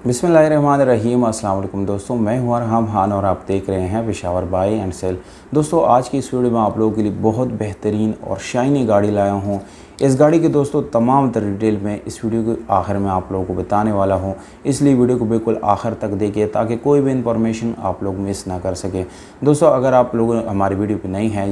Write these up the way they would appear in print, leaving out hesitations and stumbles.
बिस्मिल्लाहिर्रहमानिर्रहीम। अस्सलाम वालेकुम दोस्तों, मैं हूं अरहम खान और आप देख रहे हैं पेशावर बाय एंड सेल। दोस्तों आज की इस वीडियो में आप लोगों के लिए बहुत बेहतरीन और शाइनी गाड़ी लाया हूं। इस गाड़ी के दोस्तों तमाम डिटेल में इस वीडियो के आखिर में आप लोगों को बताने वाला हूं, इसलिए वीडियो को बिल्कुल आखिर तक देखिए ताकि कोई भी इंफॉर्मेशन आप लोग मिस ना कर सके। दोस्तों अगर आप लोग हमारी वीडियो पर नई हैं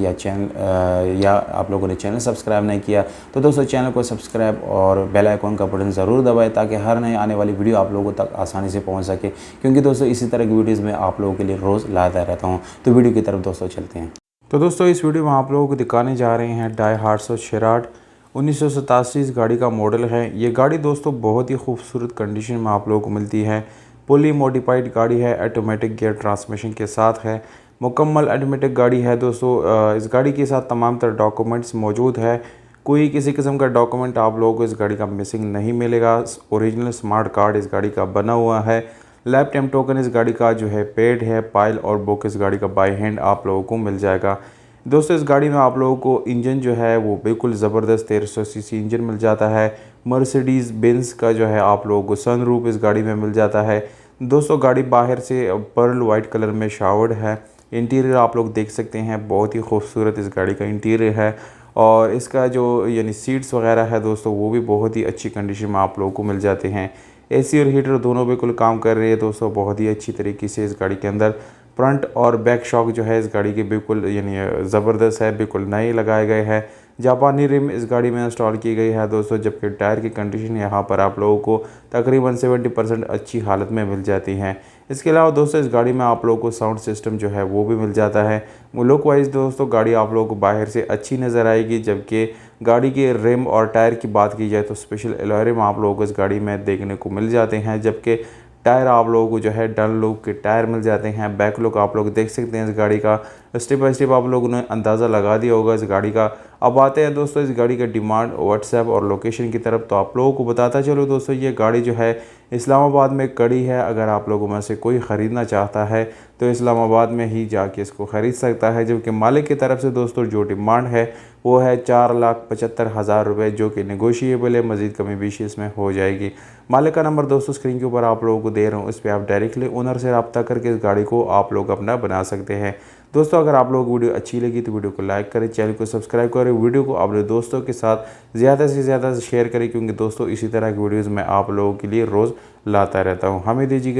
या आप लोगों ने चैनल सब्सक्राइब नहीं किया तो दोस्तों चैनल को सब्सक्राइब और बेल आइकॉन का बटन ज़रूर दबाएं ताकि हर नए आने वाली वीडियो आप लोगों तक आसानी से पहुंच सके, क्योंकि दोस्तों इसी तरह की वीडियोज़ में आप लोगों के लिए रोज़ लाता रहता हूं। तो वीडियो की तरफ दोस्तों चलते हैं। तो दोस्तों इस वीडियो में आप लोगों को दिखाने जा रहे हैं डाई हार्सो शेराट 1987 इस गाड़ी का मॉडल है। ये गाड़ी दोस्तों बहुत ही खूबसूरत कंडीशन में आप लोगों को मिलती है। फुली मॉडिफाइड गाड़ी है, ऑटोमेटिक गियर ट्रांसमिशन के साथ है, मुकम्मल ऑटोमेटिक गाड़ी है। दोस्तों इस गाड़ी के साथ तमाम तरह डॉक्यूमेंट्स मौजूद है। कोई किसी किस्म का डॉक्यूमेंट आप लोगों को इस गाड़ी का मिसिंग नहीं मिलेगा। ओरिजिनल स्मार्ट कार्ड इस गाड़ी का बना हुआ है। लैब टाइम टोकन इस गाड़ी का जो है पेड है। पाइल और बुक इस गाड़ी का बाय हैंड आप लोगों को मिल जाएगा। दोस्तों इस गाड़ी में आप लोगों को इंजन जो है वो बिल्कुल ज़बरदस्त 1300 सीसी इंजन मिल जाता है। मर्सिडीज़ बेंज का जो है आप लोगों को सनरूफ इस गाड़ी में मिल जाता है। दोस्तों गाड़ी बाहर से पर्ल वाइट कलर में शावर्ड है। इंटीरियर आप लोग देख सकते हैं, बहुत ही खूबसूरत इस गाड़ी का इंटीरियर है। और इसका जो यानी सीट्स वगैरह है दोस्तों वो भी बहुत ही अच्छी कंडीशन में आप लोगों को मिल जाते हैं। एसी और हीटर दोनों बिल्कुल काम कर रहे हैं दोस्तों, बहुत ही अच्छी तरीके से इस गाड़ी के अंदर। फ्रंट और बैक शॉक जो है इस गाड़ी के बिल्कुल यानी ज़बरदस्त है, बिल्कुल नए लगाए गए हैं। जापानी रिम इस गाड़ी में इंस्टॉल की गई है दोस्तों, जबकि टायर की कंडीशन यहाँ पर आप लोगों को तकरीबन 70% अच्छी हालत में मिल जाती हैं। इसके अलावा दोस्तों इस गाड़ी में आप लोगों को साउंड सिस्टम जो है वो भी मिल जाता है। लुक वाइज दोस्तों गाड़ी आप लोगों को बाहर से अच्छी नज़र आएगी, जबकि गाड़ी के रिम और टायर की बात की जाए तो स्पेशल एलॉय रिम आप लोगों को इस गाड़ी में देखने को मिल जाते हैं, जबकि टायर आप लोगों को जो है डनलोप के टायर मिल जाते हैं। बैक लुक आप लोग देख सकते हैं इस गाड़ी का, स्टेप बाय स्टेप आप लोगों ने अंदाज़ा लगा दिया होगा इस गाड़ी का। अब आते हैं दोस्तों इस गाड़ी का डिमांड, व्हाट्सएप और लोकेशन की तरफ। तो आप लोगों को बताता चलो दोस्तों ये गाड़ी जो है इस्लामाबाद में खड़ी है। अगर आप लोगों में से कोई ख़रीदना चाहता है तो इस्लामाबाद में ही जाके इसको ख़रीद सकता है, जबकि मालिक की तरफ से दोस्तों जो डिमांड है वो है 4,75,000 रुपये, जो कि नेगोशिएबल है। मज़ीद कमी बेशी इसमें हो जाएगी। मालिक का नंबर दोस्तों स्क्रीन के ऊपर आप लोगों को दे रहा हूँ, इस पर आप डायरेक्टली ओनर से रब्ता करके इस गाड़ी को आप लोग अपना बना सकते हैं। दोस्तों अगर आप लोग वीडियो अच्छी लगी तो वीडियो को लाइक करें, चैनल को सब्सक्राइब करें, वीडियो को अपने दोस्तों के साथ ज़्यादा से ज़्यादा शेयर करें, क्योंकि दोस्तों इसी तरह की वीडियोज़ मैं आप लोगों के लिए रोज़ लाता रहता हूँ। हमें दीजिए।